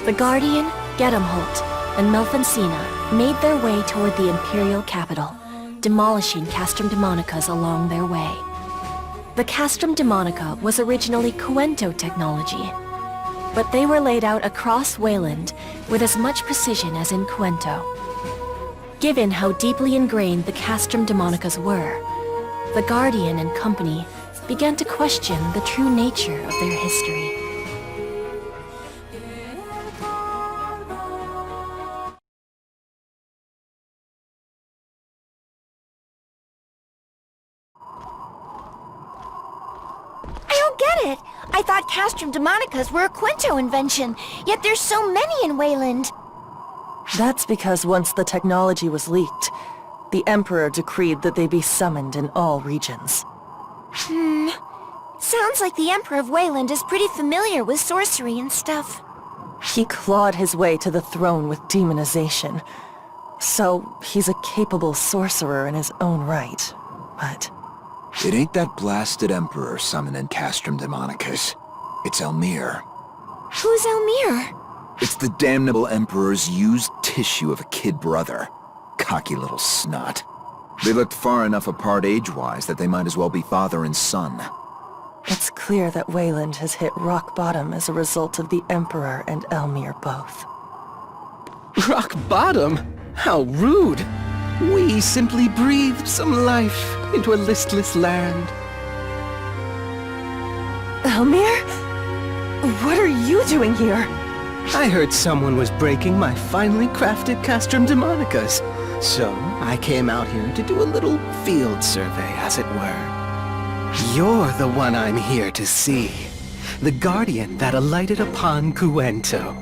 The Guardian, Gedamholt, and Melfencina made their way toward the Imperial capital, demolishing Castrum Demonicas along their way. The Castrum Demonica was originally Cuento technology, but they were laid out across Wayland with as much precision as in Cuento. Given how deeply ingrained the Castrum Demonicas were, the Guardian and company began to question the true nature of their history. It. I thought Castrum Demonicas were a Cuento invention, yet there's so many in Wayland. That's because once the technology was leaked, the Emperor decreed that they be summoned in all regions. Sounds like the Emperor of Wayland is pretty familiar with sorcery and stuff. He clawed his way to the throne with demonization, so he's a capable sorcerer in his own right, but... It ain't that blasted Emperor summoning Castrum Demonicas. It's Elmyr. Who's Elmyr? It's the damnable Emperor's used tissue of a kid brother. Cocky little snot. They looked far enough apart age-wise that they might as well be father and son. It's clear that Wayland has hit rock bottom as a result of the Emperor and Elmyr both. Rock bottom? How rude! We simply breathed some life into a listless land. Elmyr? What are you doing here? I heard someone was breaking my finely crafted Castrum Demonicas, so I came out here to do a little field survey, as it were. You're the one I'm here to see. The Guardian that alighted upon Cuento.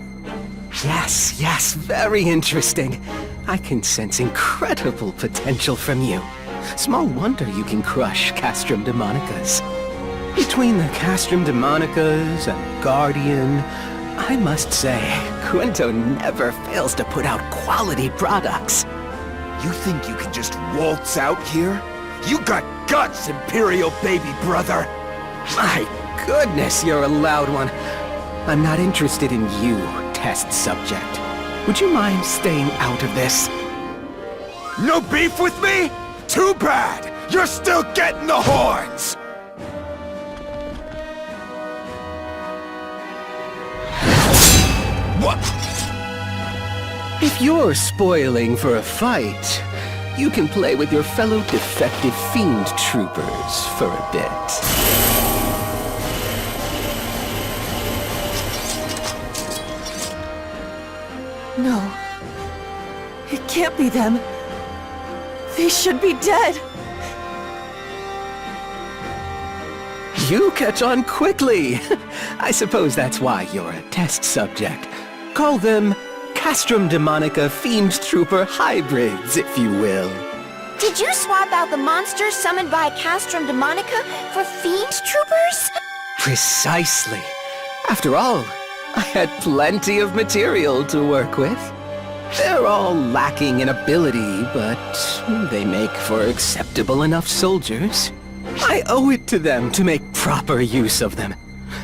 Yes, very interesting. I can sense incredible potential from you. Small wonder you can crush Castrum Demonicas. Between the Castrum Demonicas and Guardian, I must say, Cuento never fails to put out quality products. You think you can just waltz out here? You got guts, Imperial baby brother! My goodness, you're a loud one. I'm not interested in you, test subject. Would you mind staying out of this? No beef with me? Too bad! You're still getting the horns! What? If you're spoiling for a fight, you can play with your fellow defective fiend troopers for a bit. No. It can't be them. They should be dead. You catch on quickly. I suppose that's why you're a test subject. Call them Castrum Demonica Fiend Trooper hybrids, if you will. Did you swap out the monsters summoned by Castrum Demonica for Fiend Troopers? Precisely. After all, I had plenty of material to work with. They're all lacking in ability, but they make for acceptable enough soldiers. I owe it to them to make proper use of them.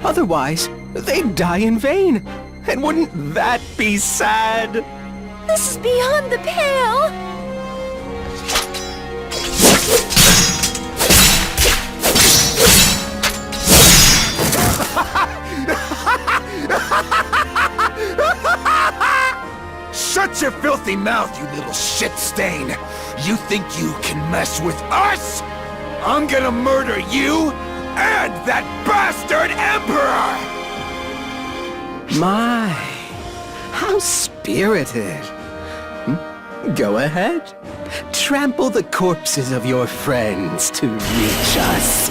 Otherwise, they'd die in vain. And wouldn't that be sad? This is beyond the pale! Shut your filthy mouth, you little shit stain! You think you can mess with us? I'm gonna murder you and that bastard Emperor! My, how spirited. Go ahead. Trample the corpses of your friends to reach us.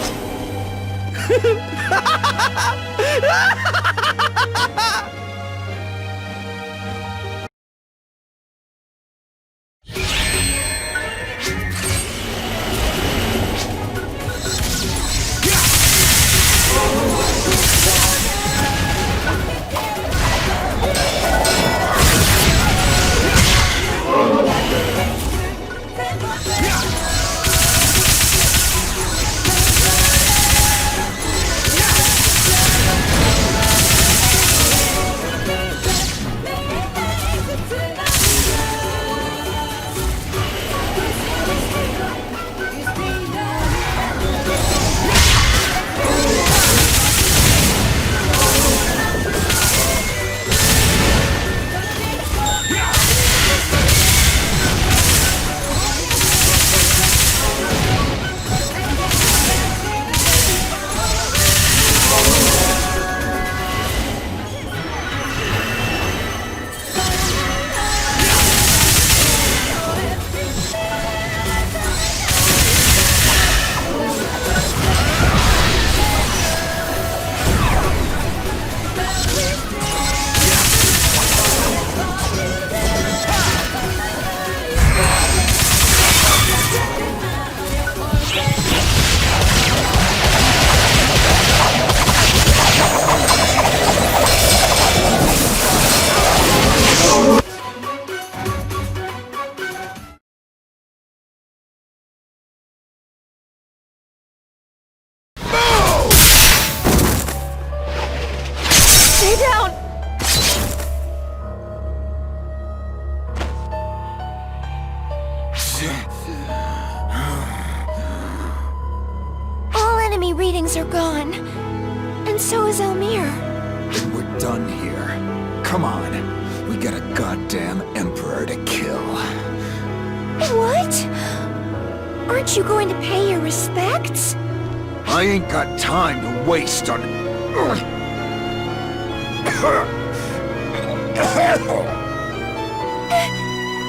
friends are gone. And so is Elmir. Then we're done here. Come on. We got a goddamn emperor to kill. What? Aren't you going to pay your respects? I ain't got time to waste on...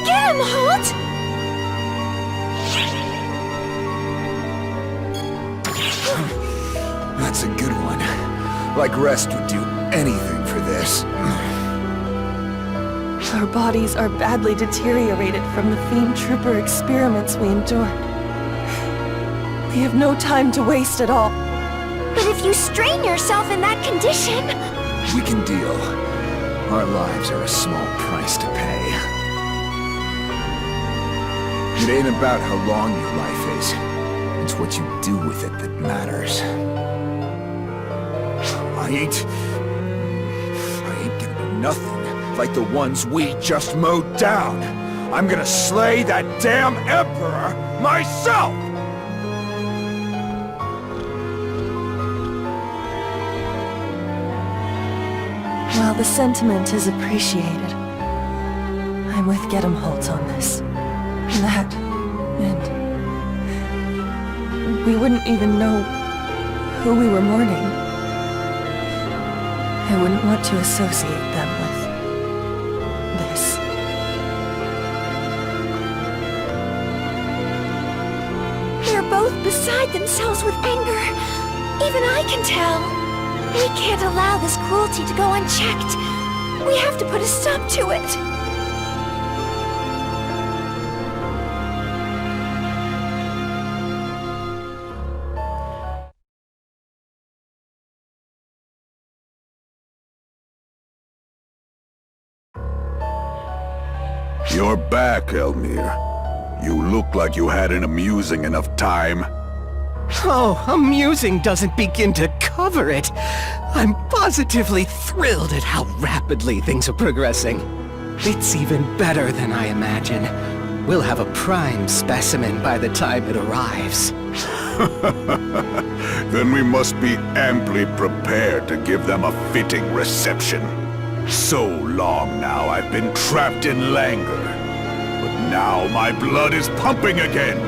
Get him, Holt! That's a good one. Like Rest would do anything for this. Our bodies are badly deteriorated from the Fiend Trooper experiments we endured. We have no time to waste at all. But if you strain yourself in that condition... We can deal. Our lives are a small price to pay. It ain't about how long your life is. It's what you do with it that matters. I ain't gonna be nothing like the ones we just mowed down. I'm gonna slay that damn Emperor myself! While the sentiment is appreciated, I'm with Gedem Holt on this. That, and... we wouldn't even know who we were mourning. I wouldn't want to associate them with this. They're both beside themselves with anger. Even I can tell. We can't allow this cruelty to go unchecked. We have to put a stop to it. You're back, Elmir. You look like you had an amusing enough time. Oh, amusing doesn't begin to cover it. I'm positively thrilled at how rapidly things are progressing. It's even better than I imagine. We'll have a prime specimen by the time it arrives. Then we must be amply prepared to give them a fitting reception. So long now I've been trapped in languor. But now my blood is pumping again.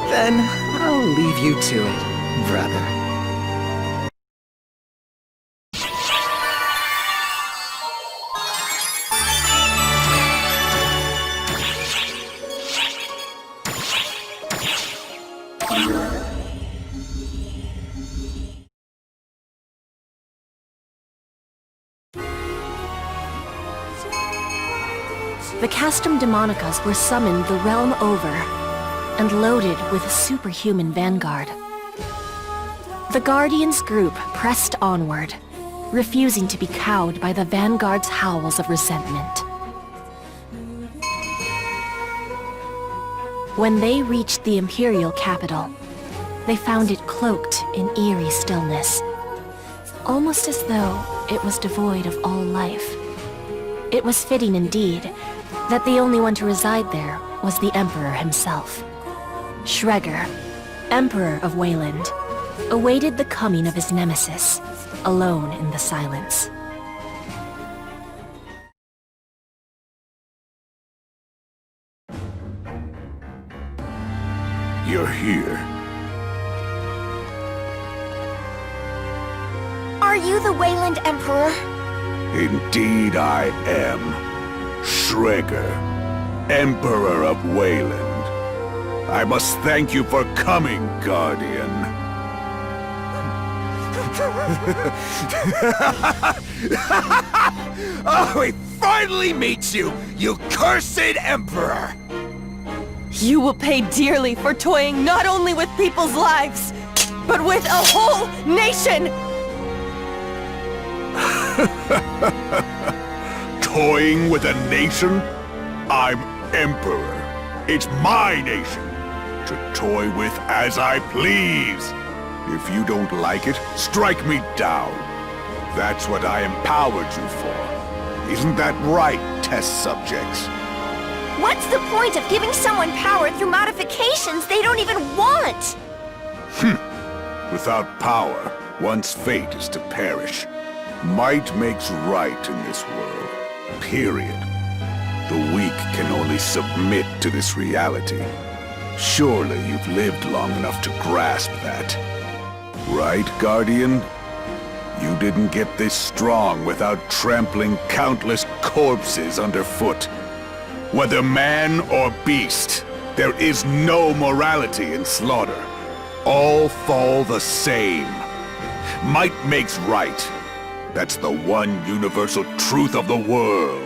Then I'll leave you to it, brother. The Castrum Demonicas were summoned the realm over and loaded with a superhuman vanguard. The Guardians group pressed onward, refusing to be cowed by the vanguard's howls of resentment. When they reached the Imperial capital, they found it cloaked in eerie stillness, almost as though it was devoid of all life. It was fitting indeed that the only one to reside there was the Emperor himself. Shregor, Emperor of Wayland, awaited the coming of his nemesis, alone in the silence. You're here. Are you the Wayland Emperor? Indeed I am. Shregor, Emperor of Wayland. I must thank you for coming, Guardian. Oh, he finally meets you, you cursed Emperor! You will pay dearly for toying not only with people's lives, but with a whole nation! Toying with a nation? I'm Emperor. It's my nation. To toy with as I please. If you don't like it, strike me down. That's what I empowered you for. Isn't that right, test subjects? What's the point of giving someone power through modifications they don't even want? Without power, one's fate is to perish. Might makes right in this world. Period. The weak can only submit to this reality. Surely you've lived long enough to grasp that. Right, Guardian? You didn't get this strong without trampling countless corpses underfoot. Whether man or beast, there is no morality in slaughter. All fall the same. Might makes right. That's the one universal truth of the world.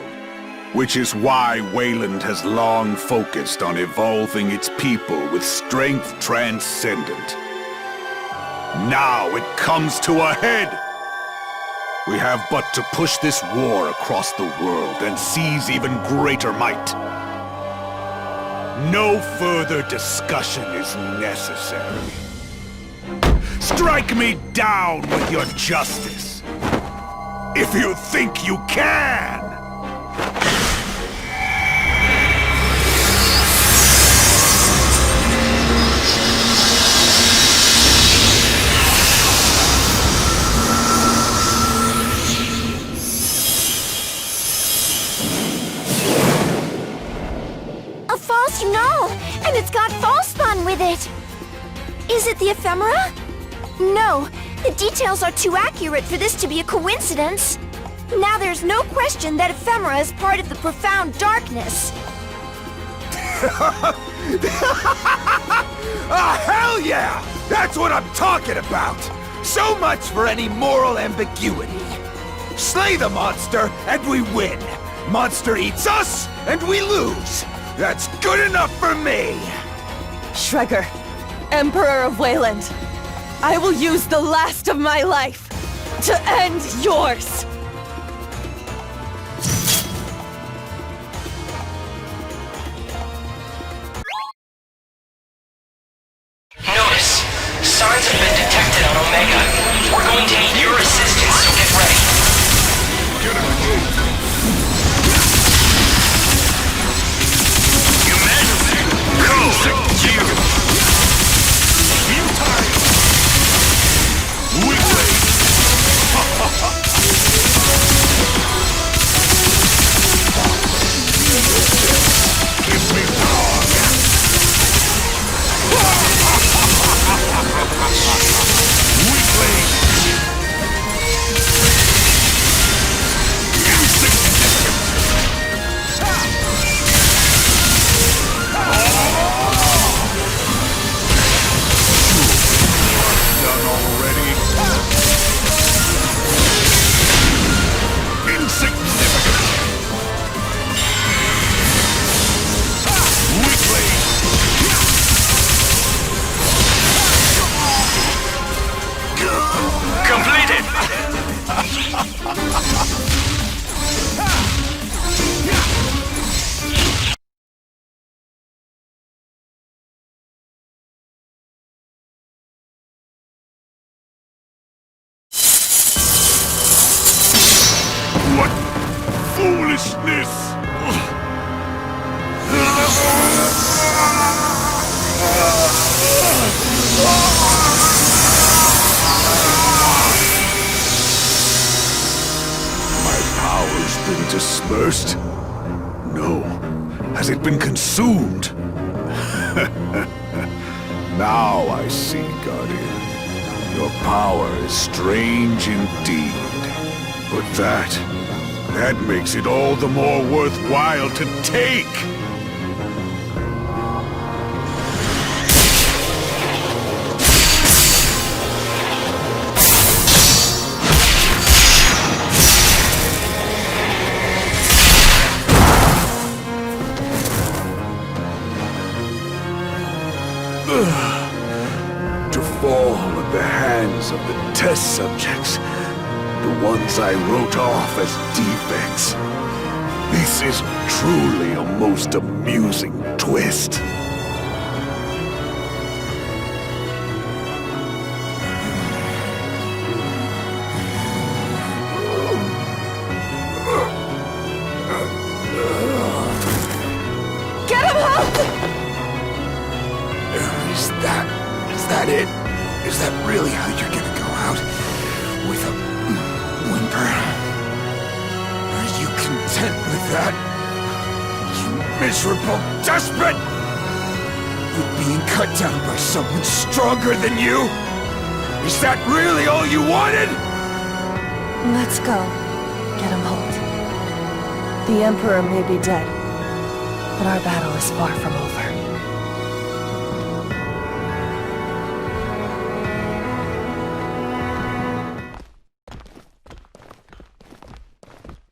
Which is why Wayland has long focused on evolving its people with strength transcendent. Now it comes to a head! We have but to push this war across the world and seize even greater might. No further discussion is necessary. Strike me down with your justice, if you think you can! A false null! And it's got false spawn with it! Is it the ephemera? No, the details are too accurate for this to be a coincidence. Now there's no question that ephemera is part of the profound darkness. Ah, hell yeah! That's what I'm talking about! So much for any moral ambiguity. Slay the monster, and we win. Monster eats us, and we lose. That's good enough for me! Shregor, Emperor of Wayland, I will use the last of my life to end yours! Notice, signs have been detected on Omega. We're going to need your assistance, so get ready. What foolishness! My power's been dispersed? No. Has it been consumed? Now I see, Guardian. Your power is strange indeed. But that makes it all the more worthwhile to take! To fall at the hands of the test subjects. The ones I wrote off as defects. This is truly a most amusing twist. Get him out! Is that it? Is that really how you're gonna go out? With a whimper? Are you content with that? You miserable despot! With being cut down by someone stronger than you? Is that really all you wanted? Let's go. Get him, Holt. The Emperor may be dead, but our battle is far from over.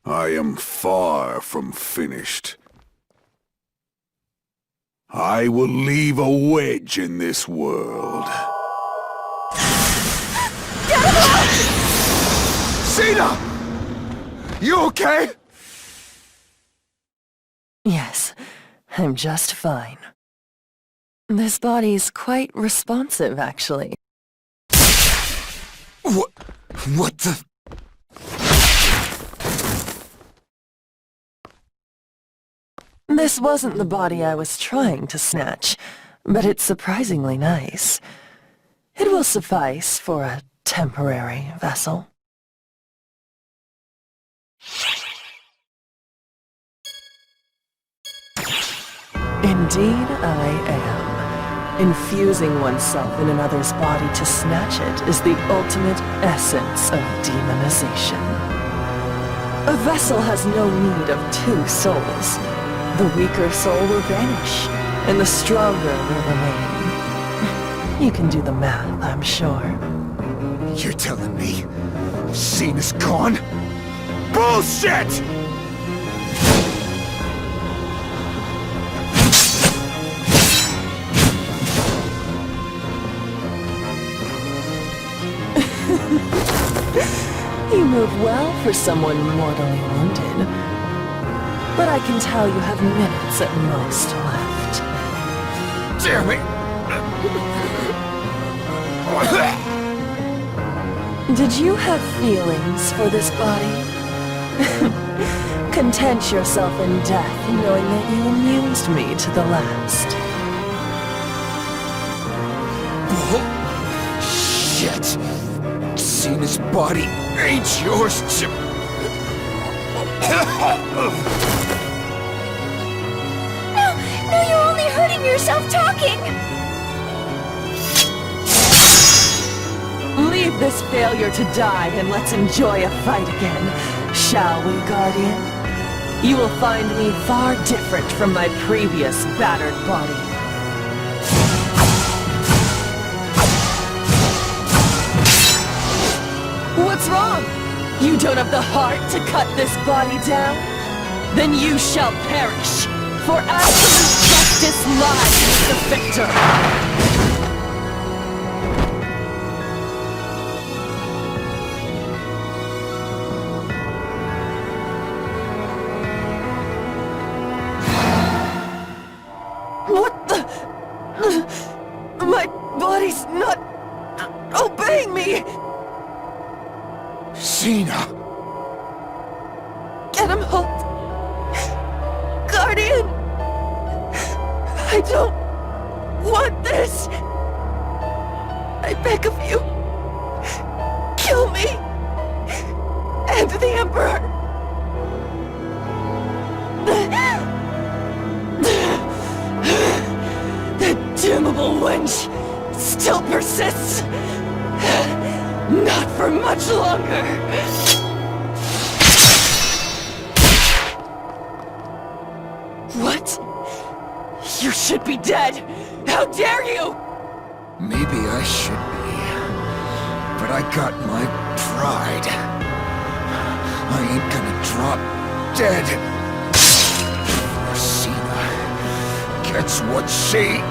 I am far from finished. I will leave a wedge in this world. Cena! You okay? Yes, I'm just fine. This body's quite responsive, actually. What the... This wasn't the body I was trying to snatch, but it's surprisingly nice. It will suffice for a temporary vessel. Indeed, I am. Infusing oneself in another's body to snatch it is the ultimate essence of demonization. A vessel has no need of two souls. The weaker soul will vanish, and the stronger will remain. You can do the math, I'm sure. You're telling me Cena's gone? Bullshit! You move well for someone mortally wounded. But I can tell you have minutes at most left. Damn it! Did you have feelings for this body? Content yourself in death, knowing that you amused me to the last. Shit! Cena's body ain't yours to... No, you're only hurting yourself talking! Leave this failure to die and let's enjoy a fight again, shall we, Guardian? You will find me far different from my previous battered body. What's wrong? You don't have the heart to cut this body down? Then you shall perish, for absolute justice lies with the victor! What the... My body's not... obeying me! Cena! Get him, Holt! Guardian! I don't want this! I beg of you! Kill me! And the Emperor! The damnable wench still persists! Not for much longer! What? You should be dead! How dare you! Maybe I should be. But I got my pride. I ain't gonna drop dead. Before Cena gets what she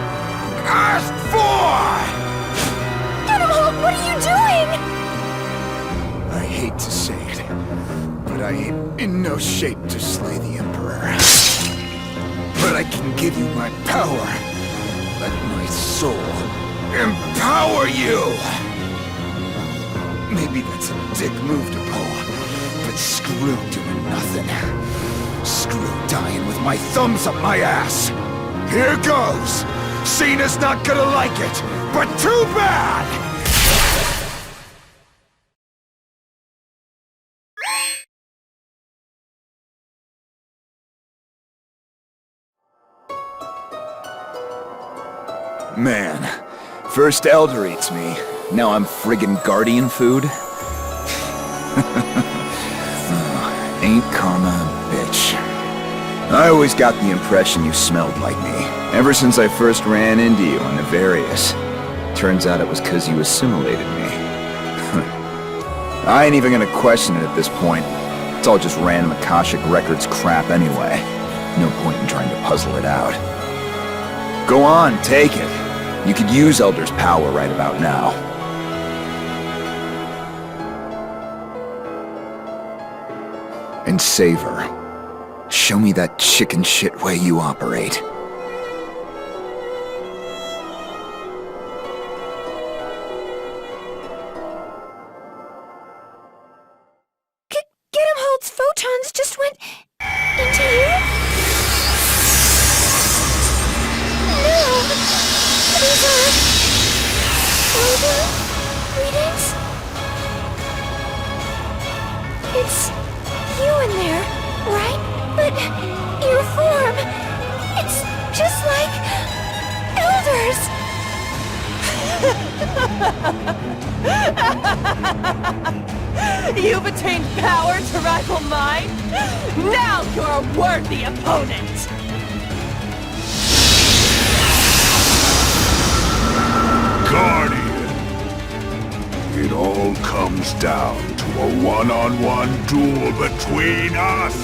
asked for! Get him, Holt! What are you doing? I hate to say it, but I ain't in no shape to slay the Emperor. But I can give you my power. Let my soul empower you! Maybe that's a dick move to pull, but screw doing nothing. Screw dying with my thumbs up my ass. Here goes! Cena's not gonna like it, but too bad! Man, first Elder eats me, now I'm friggin' Guardian food? Ain't karma a bitch? I always got the impression you smelled like me, ever since I first ran into you on Nefarious. Turns out it was 'cause you assimilated me. I ain't even gonna question it at this point. It's all just random Akashic Records crap anyway. No point in trying to puzzle it out. Go on, take it. You could use Elder's power right about now. And save her. Show me that chicken shit way you operate. Gedemholt's photons just went into you? No! These are... Elder readings? It's you in there, right? But your form... It's just like... Elder's! You've attained power to rival mine? Now you're a worthy opponent! Guardian! It all comes down to a one-on-one duel between us!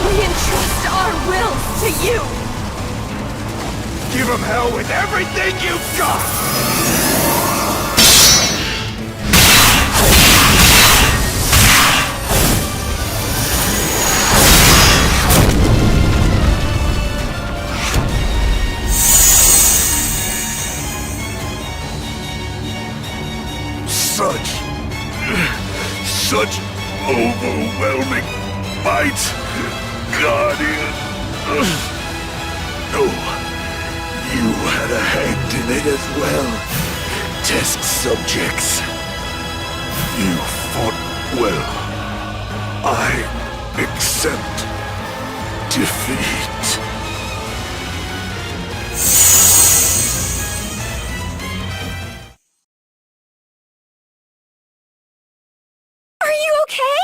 We entrust our wills to you! Give him hell with everything you've got! Such overwhelming might, Guardian. Oh, you had a hand in it as well. Test subjects. You fought well. I accept defeat. Are you okay?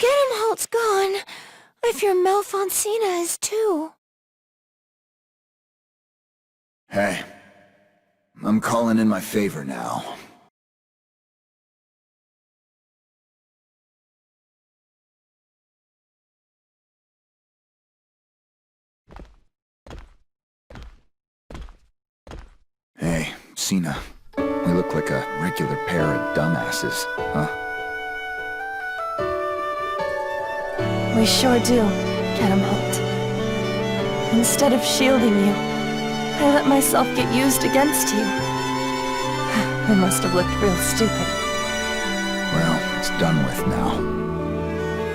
Gedemholt's gone. I fear Malfonsina is too. Hey, I'm calling in my favor now. Hey, Sina. We look like a regular pair of dumbasses, huh? We sure do, Gedemholt. Instead of shielding you, I let myself get used against you. I must have looked real stupid. Well, it's done with now.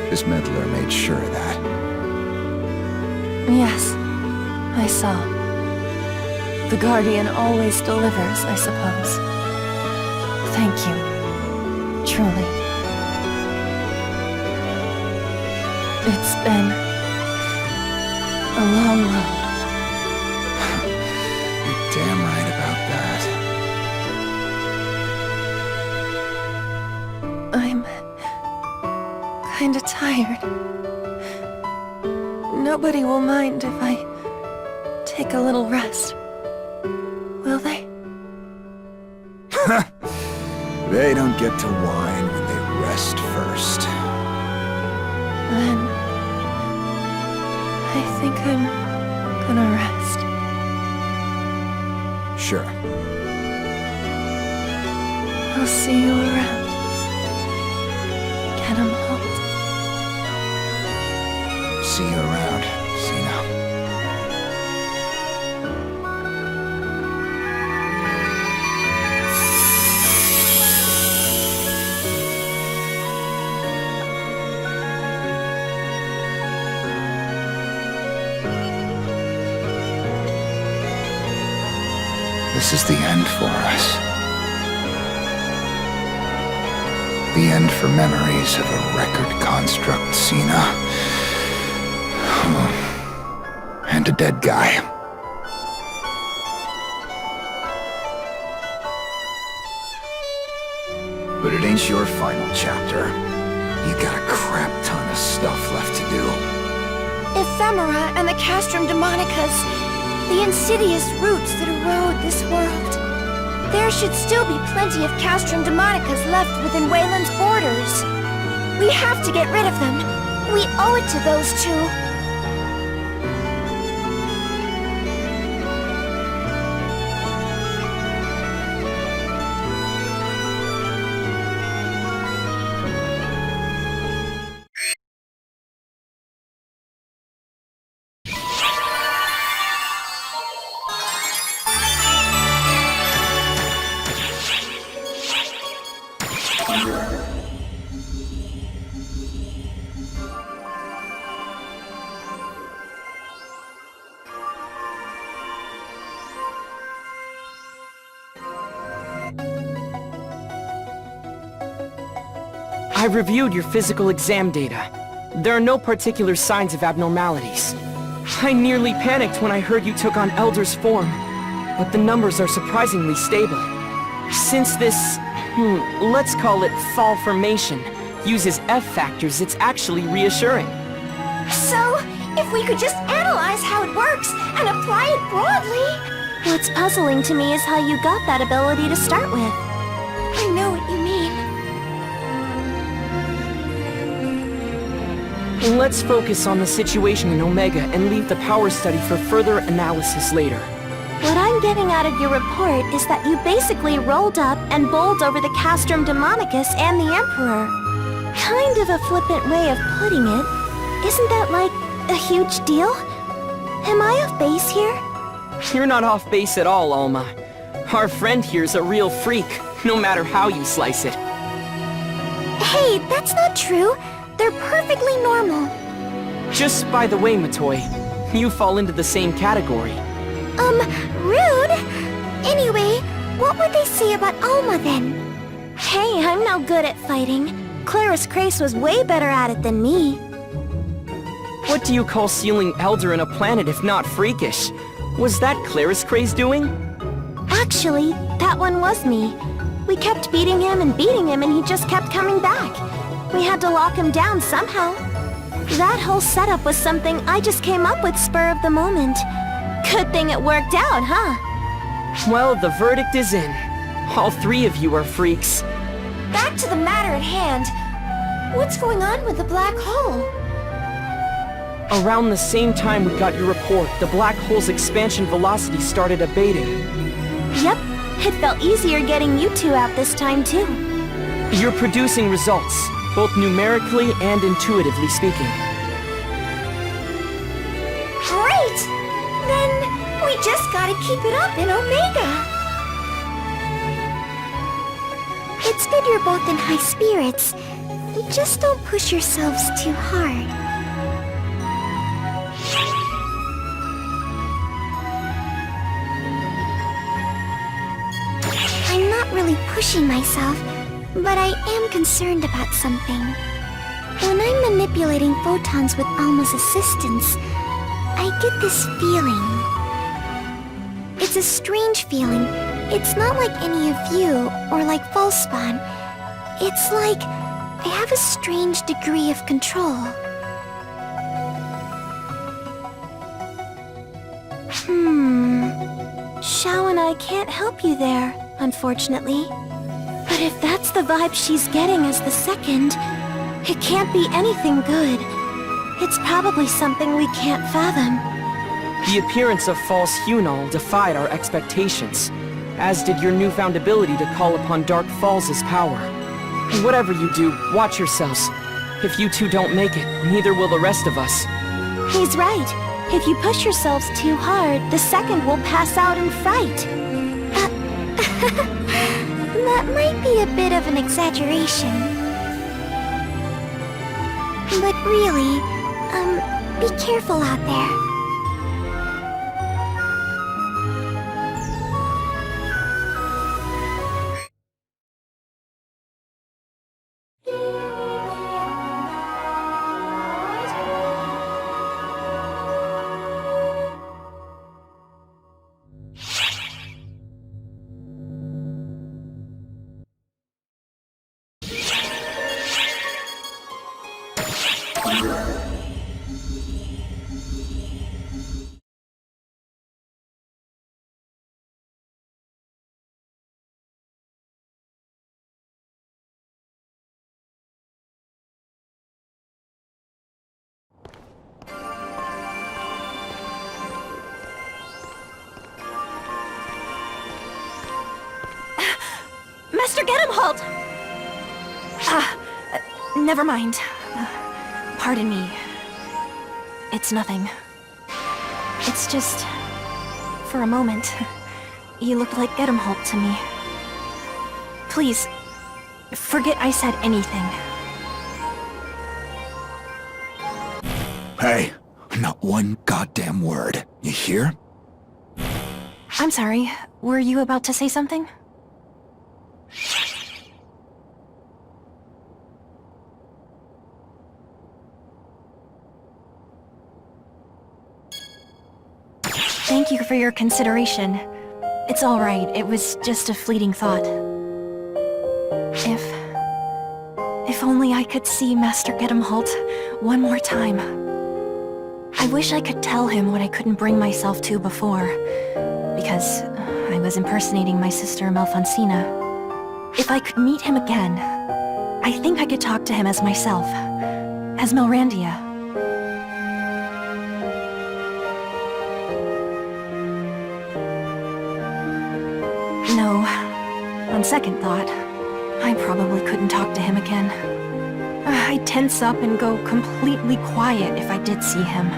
This meddler made sure of that. Yes, I saw. The Guardian always delivers, I suppose. Thank you. Truly. It's been a long road. You're damn right about that. I'm kinda tired. Nobody will mind if I take a little rest. Will they? They don't get to whine when they rest first. Then I think I'm gonna rest. Sure. I'll see you around. Gedemholt. See you around, Sina. this is the end for us. The end for memories of a record construct, Cena. And a dead guy. But it ain't your final chapter. You got a crap ton of stuff left to do. Ephemera and the Castrum Demonicas, the insidious roots that erode this world. There should still be plenty of Castrum Demonicas left within Wayland's borders. We have to get rid of them. We owe it to those two. I reviewed your physical exam data. There are no particular signs of abnormalities. I nearly panicked when I heard you took on Elder's form, but the numbers are surprisingly stable. Since this, let's call it fall formation, uses F factors, it's actually reassuring. So, if we could just analyze how it works and apply it broadly... What's puzzling to me is how you got that ability to start with. I know what you mean. Let's focus on the situation in Omega and leave the power study for further analysis later. What I'm getting out of your report is that you basically rolled up and bowled over the Castrum Demonicus and the Emperor. Kind of a flippant way of putting it. Isn't that, like, a huge deal? Am I off base here? You're not off base at all, Alma. Our friend here's a real freak, no matter how you slice it. Hey, that's not true. They're perfectly normal. Just by the way, Matoi, you fall into the same category. Rude? Anyway, what would they say about Alma then? Hey, I'm no good at fighting. Claris Crace was way better at it than me. What do you call sealing Elder in a planet if not freakish? Was that Claris Craze doing? Actually, that one was me. We kept beating him and he just kept coming back. We had to lock him down somehow. That whole setup was something I just came up with spur of the moment. Good thing it worked out, huh? Well, the verdict is in. All three of you are freaks. Back to the matter at hand. What's going on with the black hole? Around the same time we got your report, the black hole's expansion velocity started abating. Yep, it felt easier getting you two out this time, too. You're producing results, both numerically and intuitively speaking. Great! Then we just gotta keep it up in Omega. It's good you're both in high spirits. Just don't push yourselves too hard. I'm not really pushing myself, but I am concerned about something. When I'm manipulating photons with Alma's assistance, I get this feeling. It's a strange feeling. It's not like any of you, or like Falspawn. It's like I have a strange degree of control. Xiao and I can't help you there, unfortunately. But if that's the vibe she's getting as the second, it can't be anything good. It's probably something we can't fathom. The appearance of false Hunol defied our expectations, as did your newfound ability to call upon Dark Falls' power. Whatever you do, watch yourselves. If you two don't make it, neither will the rest of us. He's right. If you push yourselves too hard, the second will pass out in fright. That might be a bit of an exaggeration. But really, be careful out there. Master Gedemholt! Never mind. Pardon me. It's nothing. It's just... for a moment, you looked like Gedemholt to me. Please, forget I said anything. Hey, not one goddamn word. You hear? I'm sorry, were you about to say something? Thank you for your consideration. It's all right, it was just a fleeting thought. If only I could see Master Gedemholt one more time. I wish I could tell him what I couldn't bring myself to before, because I was impersonating my sister Malfonsina. If I could meet him again, I think I could talk to him as myself, as Melrandia. No, on second thought, I probably couldn't talk to him again. I'd tense up and go completely quiet if I did see him.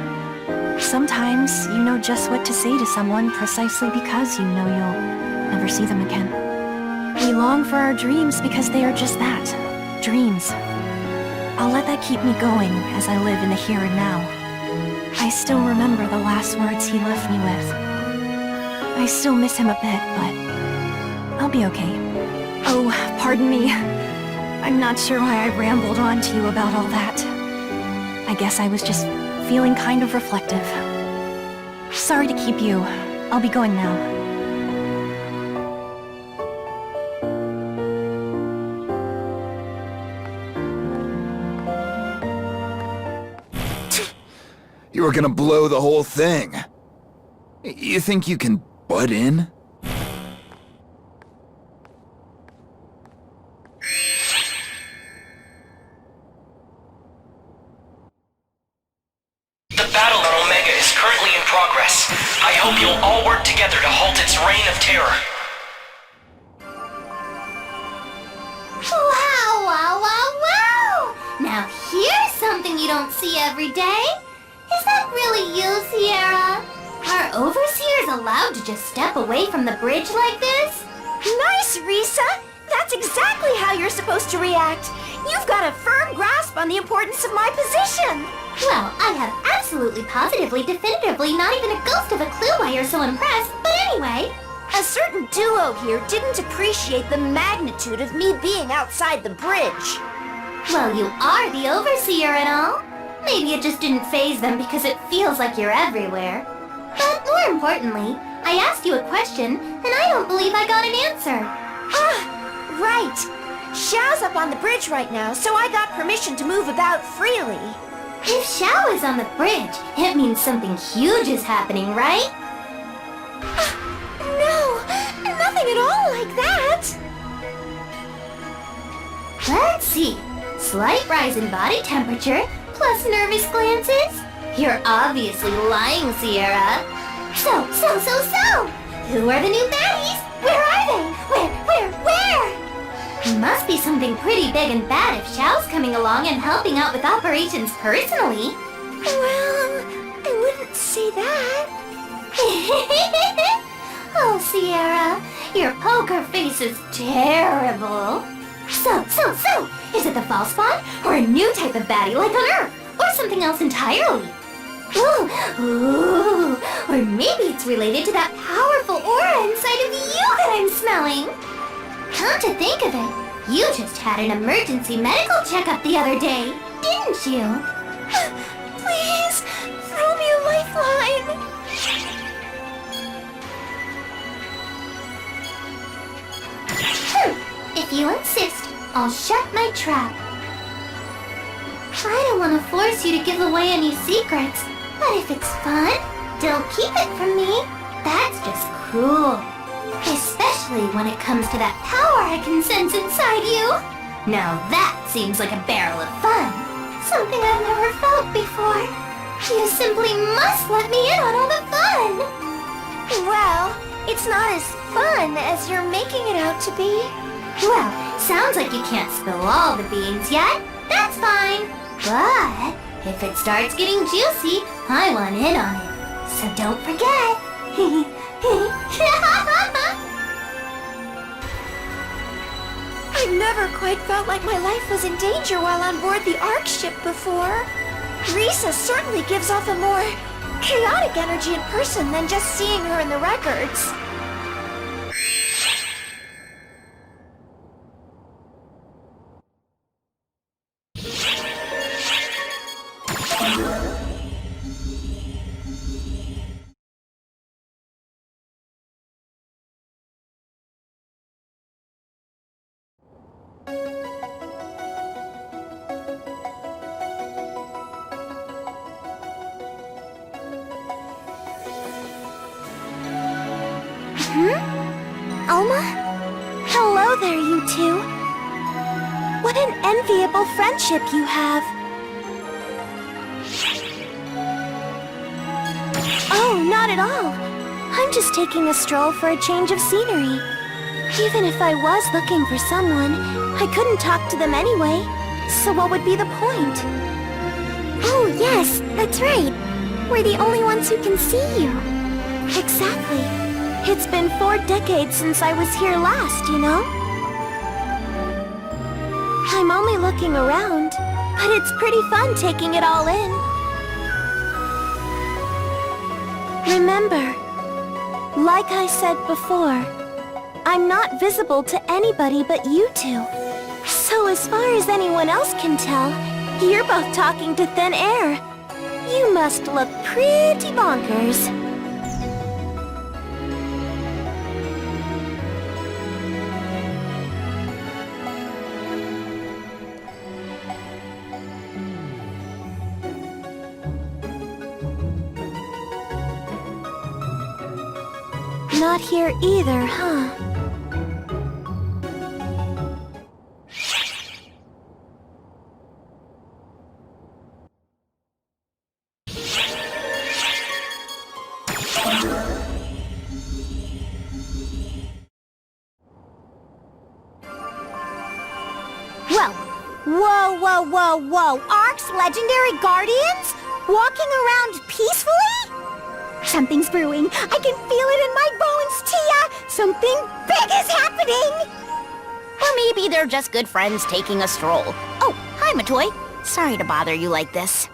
Sometimes you know just what to say to someone precisely because you know you'll never see them again. We long for our dreams because they are just that, dreams. I'll let that keep me going as I live in the here and now. I still remember the last words he left me with. I still miss him a bit, but I'll be okay. Oh, pardon me. I'm not sure why I rambled on to you about all that. I guess I was just feeling kind of reflective. Sorry to keep you. I'll be going now. You were gonna blow the whole thing. You think you can butt in? The battle on Omega is currently in progress. I hope you'll all work together to halt its reign of terror. Wow, wow, wow, wow! Now here's something you don't see every day. Is that really you, Sierra? Are overseers allowed to just step away from the bridge like this? Nice, Risa! That's exactly how you're supposed to react. You've got a firm grasp on the importance of my position. Well, I have absolutely, positively, definitively not even a ghost of a clue why you're so impressed, but anyway. A certain duo here didn't appreciate the magnitude of me being outside the bridge. Well, you are the overseer and all. Maybe it just didn't faze them because it feels like you're everywhere. But more importantly, I asked you a question, and I don't believe I got an answer. Ah, right. Xiao's up on the bridge right now, so I got permission to move about freely. If Xiao is on the bridge, it means something huge is happening, right? No, nothing at all like that. Let's see. Slight rise in body temperature, plus nervous glances? You're obviously lying, Sierra. So! Who are the new baddies? Where are they? Where? Must be something pretty big and bad if Xiao's coming along and helping out with operations personally. Well, I wouldn't say that. Oh, Sierra, your poker face is terrible. So, is it the false spawn, or a new type of baddie like on Earth, or something else entirely? Ooh, or maybe it's related to that powerful aura inside of you that I'm smelling. Come to think of it, you just had an emergency medical checkup the other day, didn't you? Please, throw me a lifeline. If you insist, I'll shut my trap. I don't want to force you to give away any secrets, but if it's fun, don't keep it from me. That's just cruel. Especially when it comes to that power I can sense inside you. Now that seems like a barrel of fun. Something I've never felt before. You simply must let me in on all the fun. Well, it's not as fun as you're making it out to be. Well, sounds like you can't spill all the beans yet. That's fine. But if it starts getting juicy, I want in on it. So don't forget. I've never quite felt like my life was in danger while on board the Ark ship before. Risa certainly gives off a more chaotic energy in person than just seeing her in the records. Alma? Hello there, you two. What an enviable friendship you have. Oh, not at all. I'm just taking a stroll for a change of scenery. Even if I was looking for someone, I couldn't talk to them anyway. So what would be the point? Oh, yes, that's right. We're the only ones who can see you. Exactly. It's been 4 decades since I was here last, you know? I'm only looking around, but it's pretty fun taking it all in. Remember, like I said before, I'm not visible to anybody but you two. So as far as anyone else can tell, you're both talking to thin air. You must look pretty bonkers. Not here either, huh? Well, whoa. Ark's legendary guardians? Walking around peacefully? Something's brewing. I can feel it in my bones, Tia! Something big is happening! Or maybe they're just good friends taking a stroll. Oh, hi, Matoy. Sorry to bother you like this.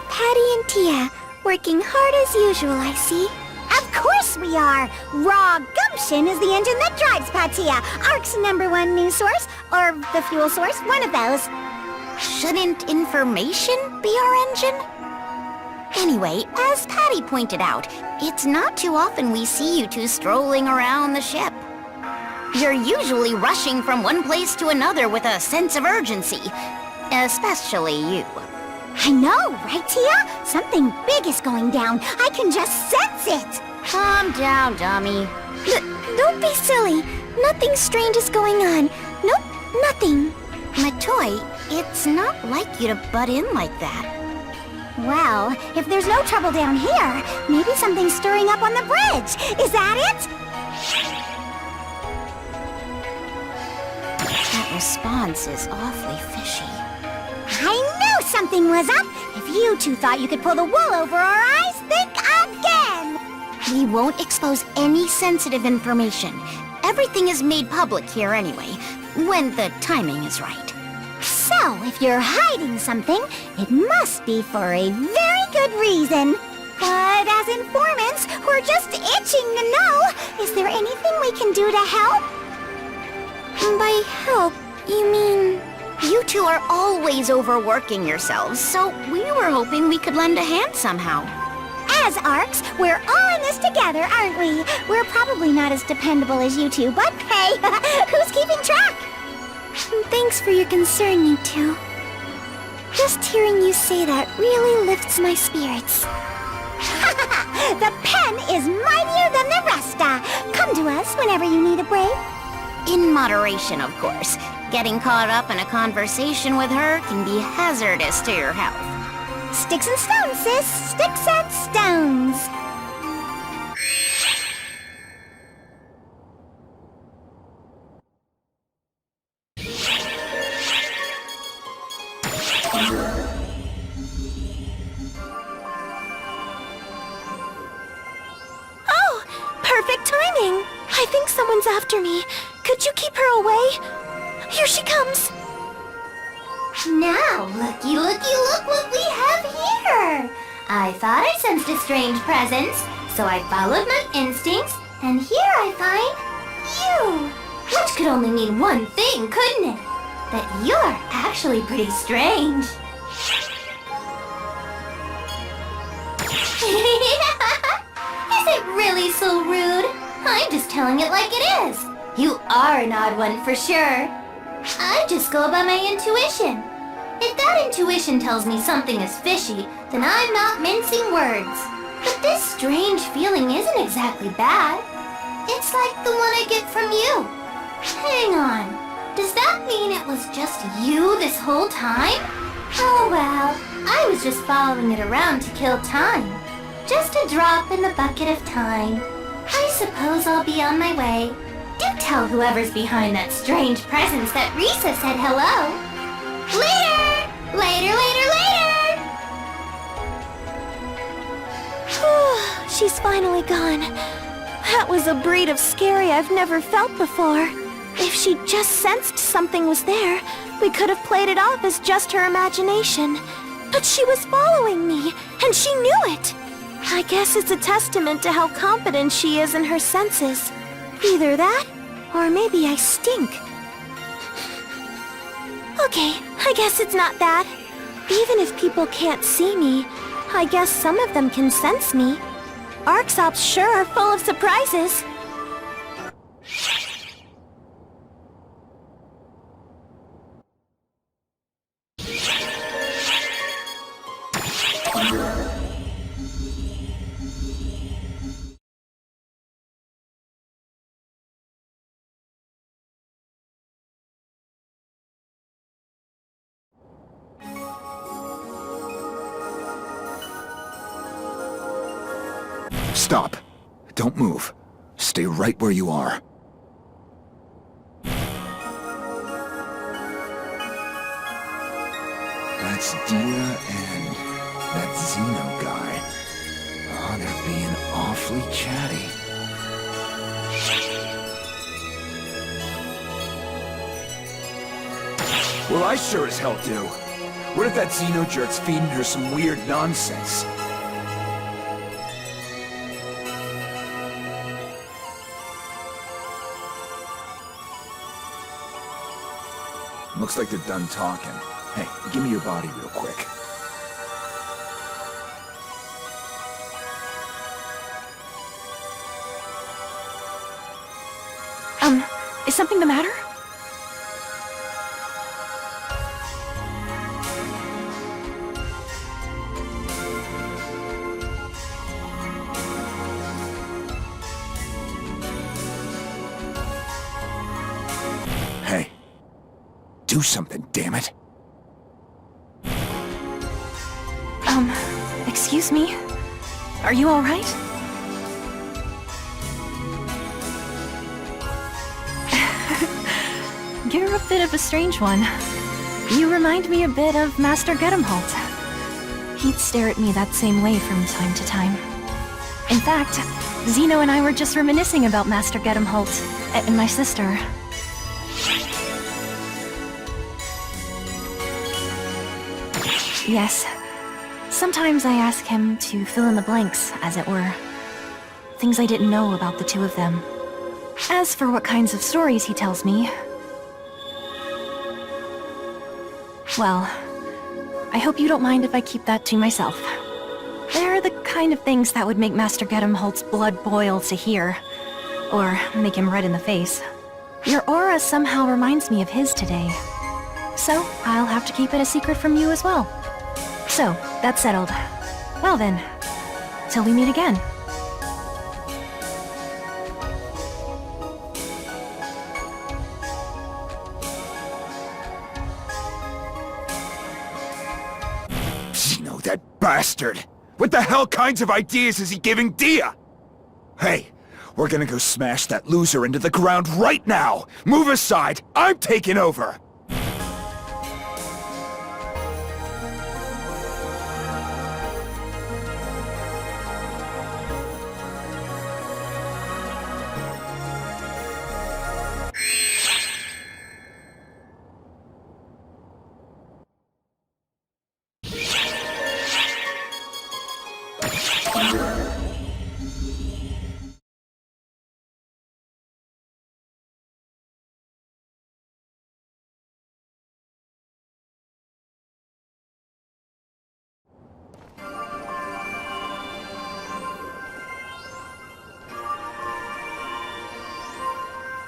Patty and Tia, working hard as usual, I see. Of course we are! Raw gumption is the engine that drives Patia, Ark's #1 news source, or the fuel source, one of those. Shouldn't information be our engine? Anyway, as Patty pointed out, it's not too often we see you two strolling around the ship. You're usually rushing from one place to another with a sense of urgency. Especially you. I know, right, Tia? Something big is going down. I can just sense it. Calm down, dummy. Don't be silly. Nothing strange is going on. Nope, nothing. Matoy, it's not like you to butt in like that. Well, if there's no trouble down here, maybe something's stirring up on the bridge. Is that it? That response is awfully fishy. I knew something was up! If you two thought you could pull the wool over our eyes, think again! We won't expose any sensitive information. Everything is made public here anyway, when the timing is right. So, if you're hiding something, it must be for a very good reason. But as informants, we're just itching to know. Is there anything we can do to help? By help, you mean... You two are always overworking yourselves, so we were hoping we could lend a hand somehow. As Arks, we're all in this together, aren't we? We're probably not as dependable as you two, but hey, who's keeping track? Thanks for your concern, you two. Just hearing you say that really lifts my spirits. The pen is mightier than the resta. Come to us whenever you need a break. In moderation, of course. Getting caught up in a conversation with her can be hazardous to your health. Sticks and stones, sis. Sticks and stones. Oh, perfect timing. I think someone's after me. Could you keep her away? Here she comes. Now, looky, look what we have here! I thought I sensed a strange presence, so I followed my instincts, and here I find you! Which could only mean one thing, couldn't it? That you're actually pretty strange. Is it really so rude? I'm just telling it like it is. You are an odd one for sure. I just go by my intuition. If that intuition tells me something is fishy, then I'm not mincing words. But this strange feeling isn't exactly bad. It's like the one I get from you. Hang on. Does that mean it was just you this whole time? Oh well, I was just following it around to kill time. Just a drop in the bucket of time. I suppose I'll be on my way. Do tell whoever's behind that strange presence that Risa said hello. Later! Later, later, later! She's finally gone. That was a breed of scary I've never felt before. If she just sensed something was there, we could have played it off as just her imagination. But she was following me, and she knew it. I guess it's a testament to how competent she is in her senses. Either that, or maybe I stink. Okay, I guess it's not that. Even if people can't see me, I guess some of them can sense me. Arxops sure are full of surprises. Stop. Don't move. Stay right where you are. That's Dia and that Xeno guy. Oh, they're being awfully chatty. Well, I sure as hell do. What if that Xeno jerk's feeding her some weird nonsense? Looks like they're done talking. Hey, give me your body real quick. Is something the matter? Hey. Do something, damn it. Excuse me? Are you alright? You're a bit of a strange one. You remind me a bit of Master Gedemholt. He'd stare at me that same way from time to time. In fact, Xeno and I were just reminiscing about Master Gedemholt and my sister. Yes. Sometimes I ask him to fill in the blanks, as it were. Things I didn't know about the two of them. As for what kinds of stories he tells me... well, I hope you don't mind if I keep that to myself. They're the kind of things that would make Master Gedemholt's blood boil to hear. Or make him red in the face. Your aura somehow reminds me of his today. So, I'll have to keep it a secret from you as well. So, that's settled. Well then, till we meet again. Zeno, that bastard! What the hell kinds of ideas is he giving Dia? Hey, we're gonna go smash that loser into the ground right now! Move aside! I'm taking over!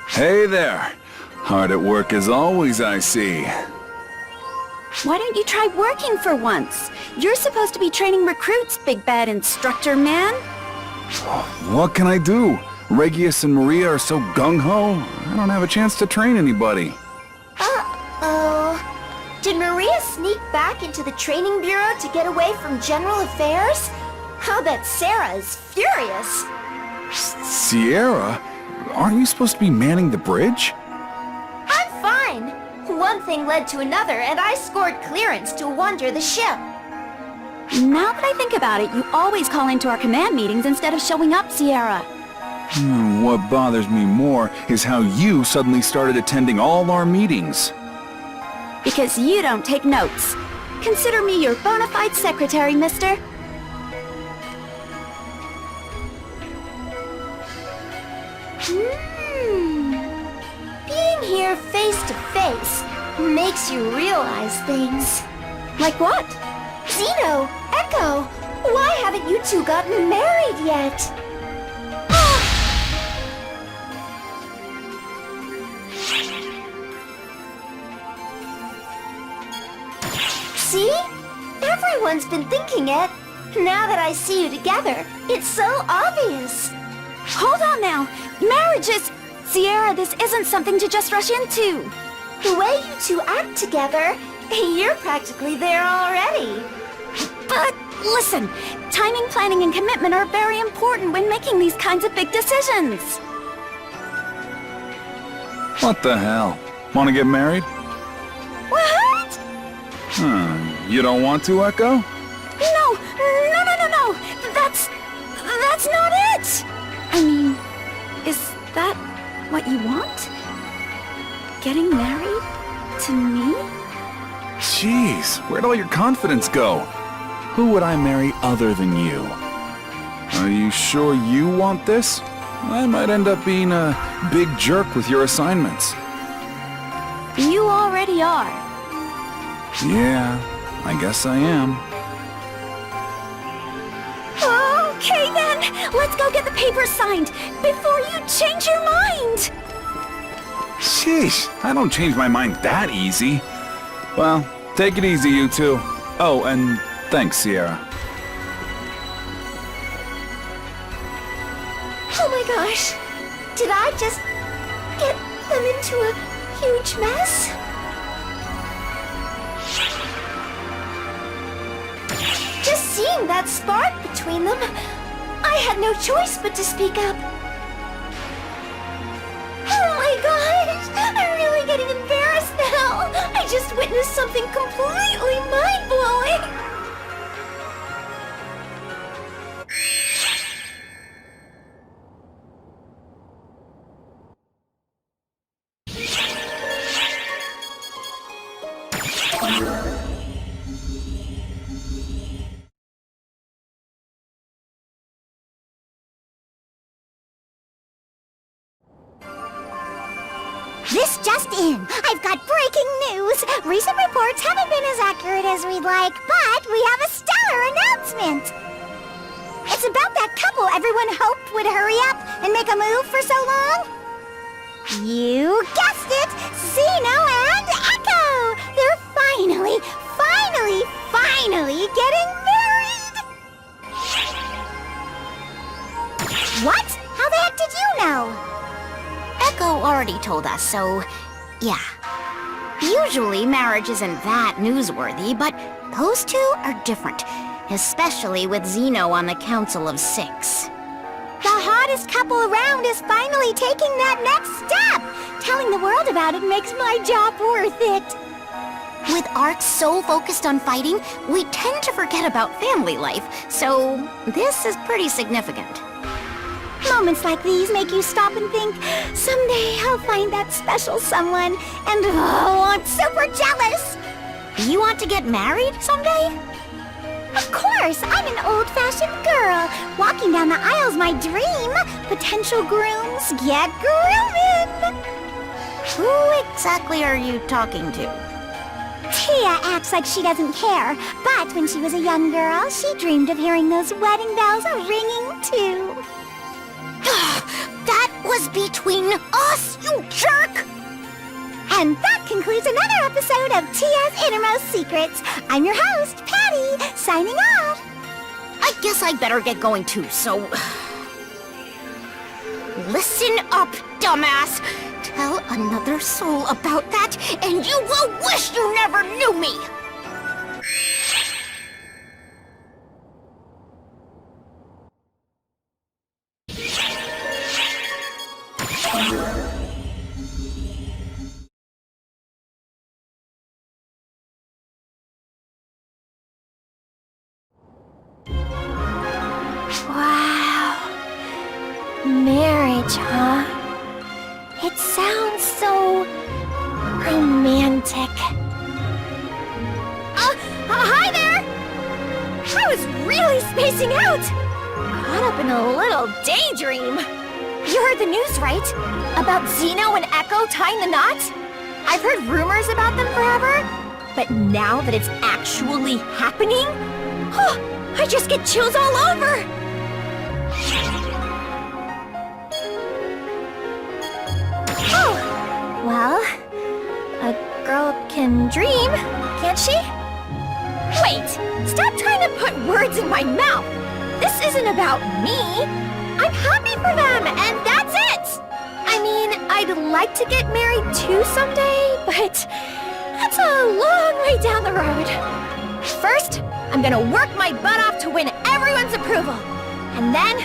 Hey there. Hard at work as always, I see. Why don't you try working for once? You're supposed to be training recruits, Big Bad Instructor Man. What can I do? Regius and Maria are so gung-ho, I don't have a chance to train anybody. Uh-oh. Did Maria sneak back into the training bureau to get away from general affairs? I'll bet Sarah is furious. Sierra? Aren't you supposed to be manning the bridge? I'm fine. One thing led to another, and I scored clearance to wander the ship. Now that I think about it, you always call into our command meetings instead of showing up, Sierra. What bothers me more is how you suddenly started attending all our meetings. Because you don't take notes. Consider me your bona fide secretary, mister. Being here face to face makes you realize things. Like what? Zeno, Echo, why haven't you two gotten married yet? See? Everyone's been thinking it. Now that I see you together, it's so obvious. Hold on now. Marriage is... Sierra, this isn't something to just rush into. The way you two act together, you're practically there already. But listen, timing, planning, and commitment are very important when making these kinds of big decisions. What the hell? Want to get married? What? You don't want to, Echo? No. That's not it. I mean, is that what you want? Getting married to me? Jeez, where'd all your confidence go? Who would I marry other than you? Are you sure you want this? I might end up being a big jerk with your assignments. You already are. Yeah, I guess I am. Okay then, let's go get the papers signed before you change your mind. Sheesh, I don't change my mind that easy. Well, take it easy, you two. Oh, and thanks, Sierra. Oh my gosh. Did I just get them into a huge mess? Just seeing that spark between them, I had no choice but to speak up. Oh my gosh! I'm really getting embarrassed now! I just witnessed something completely mind-blowing! This just in. I've got breaking news. Recent reports haven't been as accurate as we'd like, but we have a stellar announcement. It's about that couple everyone hoped would hurry up and make a move for so long. You guessed it! Zeno and Echo! Finally getting married! What? How the heck did you know? Echo already told us, so yeah. Usually marriage isn't that newsworthy, but those two are different. Especially with Zeno on the Council of Six. The hottest couple around is finally taking that next step! Telling the world about it makes my job worth it. With Arcs so focused on fighting, we tend to forget about family life, so this is pretty significant. Moments like these make you stop and think, someday I'll find that special someone, and oh, I'm super jealous! You want to get married someday? Of course, I'm an old-fashioned girl. Walking down the aisle's my dream. Potential grooms, get grooming! Who exactly are you talking to? Tia acts like she doesn't care, but when she was a young girl, she dreamed of hearing those wedding bells ringing too. That was between us, you jerk! And that concludes another episode of Tia's Innermost Secrets. I'm your host, Patty, signing off. I guess I better get going too, so... Listen up, dumbass! Tell another soul about that, and you will wish you never knew me! Wow. Marriage, huh? It sounds so romantic. Hi there! I was really spacing out! Caught up in a little daydream. You heard the news, right? About Zeno and Echo tying the knot? I've heard rumors about them forever, but now that it's actually happening, I just get chills all over! Well, a girl can dream, can't she? Wait! Stop trying to put words in my mouth! This isn't about me! I'm happy for them, and that's it! I mean, I'd like to get married too someday, but that's a long way down the road. First, I'm gonna work my butt off to win everyone's approval. And then,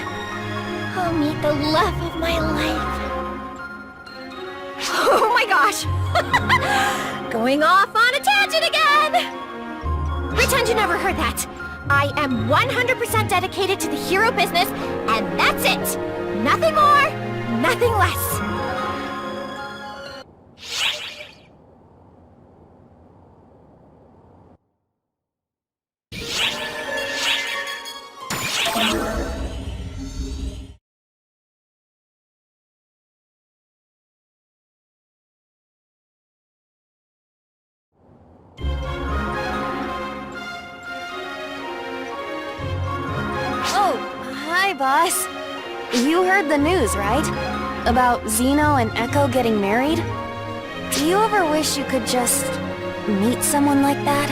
I'll meet the love of my life. Oh my gosh! Going off on a tangent again! Pretend you never heard that. I am 100% dedicated to the hero business, and that's it! Nothing more, nothing less. Hi, boss. You heard the news, right? About Zeno and Echo getting married? Do you ever wish you could just meet someone like that?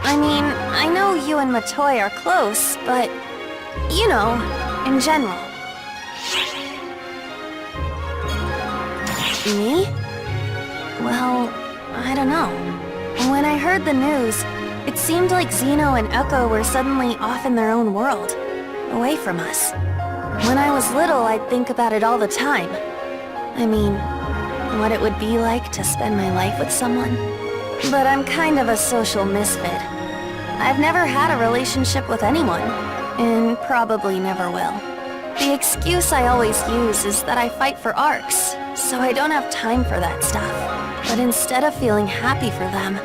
I mean, I know you and Matoy are close, but, you know, in general. Me? Well, I don't know. When I heard the news, it seemed like Zeno and Echo were suddenly off in their own world. Away from us. When I was little, I'd think about it all the time. I mean, what it would be like to spend my life with someone. But I'm kind of a social misfit. I've never had a relationship with anyone, and probably never will. The excuse I always use is that I fight for Arcs, so I don't have time for that stuff. But instead of feeling happy for them,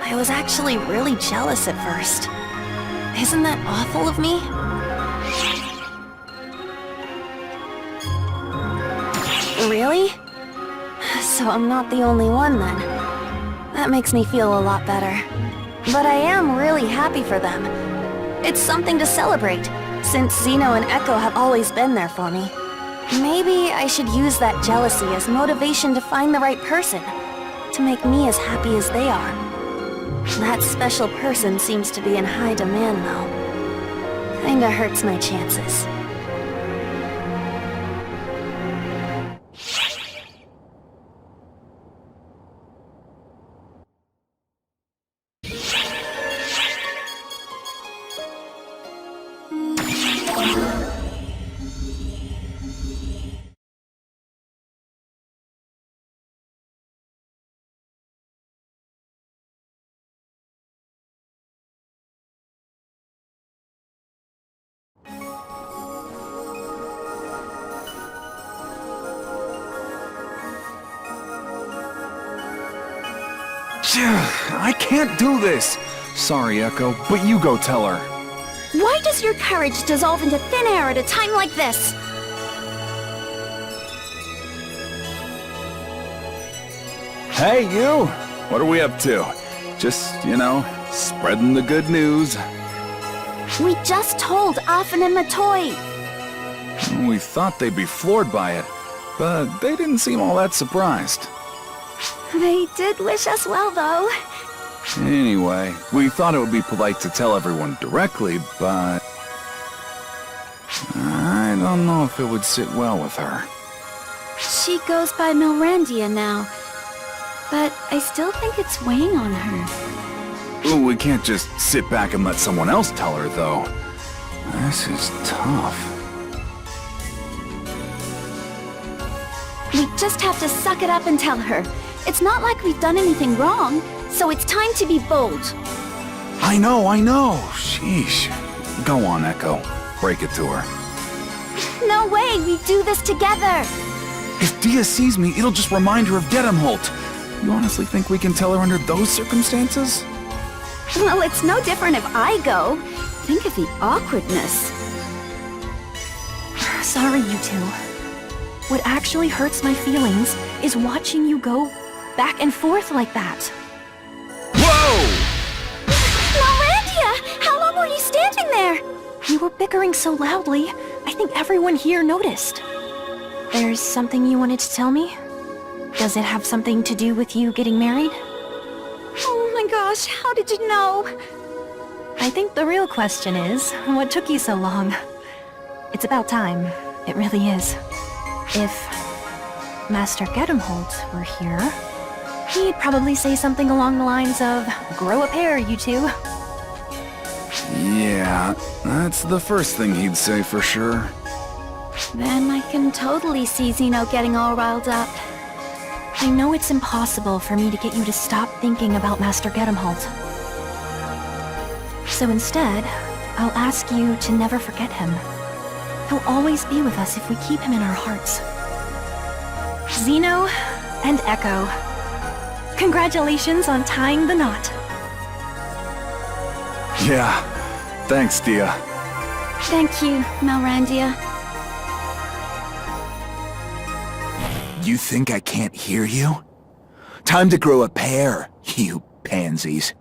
I was actually really jealous at first. Isn't that awful of me? Really? So I'm not the only one then. That makes me feel a lot better. But I am really happy for them. It's something to celebrate, since Zeno and Echo have always been there for me. Maybe I should use that jealousy as motivation to find the right person, to make me as happy as they are. That special person seems to be in high demand, though. Kinda hurts my chances. I can't do this! Sorry, Echo, but you go tell her. Why does your courage dissolve into thin air at a time like this? Hey, you! What are we up to? Just, spreading the good news. We just told Afen and Matoy. We thought they'd be floored by it, but they didn't seem all that surprised. They did wish us well, though. Anyway, we thought it would be polite to tell everyone directly, but I don't know if it would sit well with her. She goes by Milrandia now, but I still think it's weighing on her. Ooh, we can't just sit back and let someone else tell her, though. This is tough. We just have to suck it up and tell her. It's not like we've done anything wrong, so it's time to be bold. I know! Sheesh. Go on, Echo. Break it to her. No way, we do this together! If Dia sees me, it'll just remind her of Dedamholt. You honestly think we can tell her under those circumstances? Well, it's no different if I go. Think of the awkwardness. Sorry, you two. What actually hurts my feelings is watching you go back and forth like that. Whoa! Milrandia! How long were you standing there? You were bickering so loudly, I think everyone here noticed. There's something you wanted to tell me? Does it have something to do with you getting married? Oh my gosh, how did you know? I think the real question is, what took you so long? It's about time. It really is. If Master Gedamholt were here, he'd probably say something along the lines of, grow a pair, you two. Yeah, that's the first thing he'd say for sure. Then I can totally see Zeno getting all riled up. I know it's impossible for me to get you to stop thinking about Master Gedamholt. So instead, I'll ask you to never forget him. He'll always be with us if we keep him in our hearts. Zeno and Echo, congratulations on tying the knot. Yeah, thanks, Dia. Thank you, Milrandia. You think I can't hear you? Time to grow a pair, you pansies.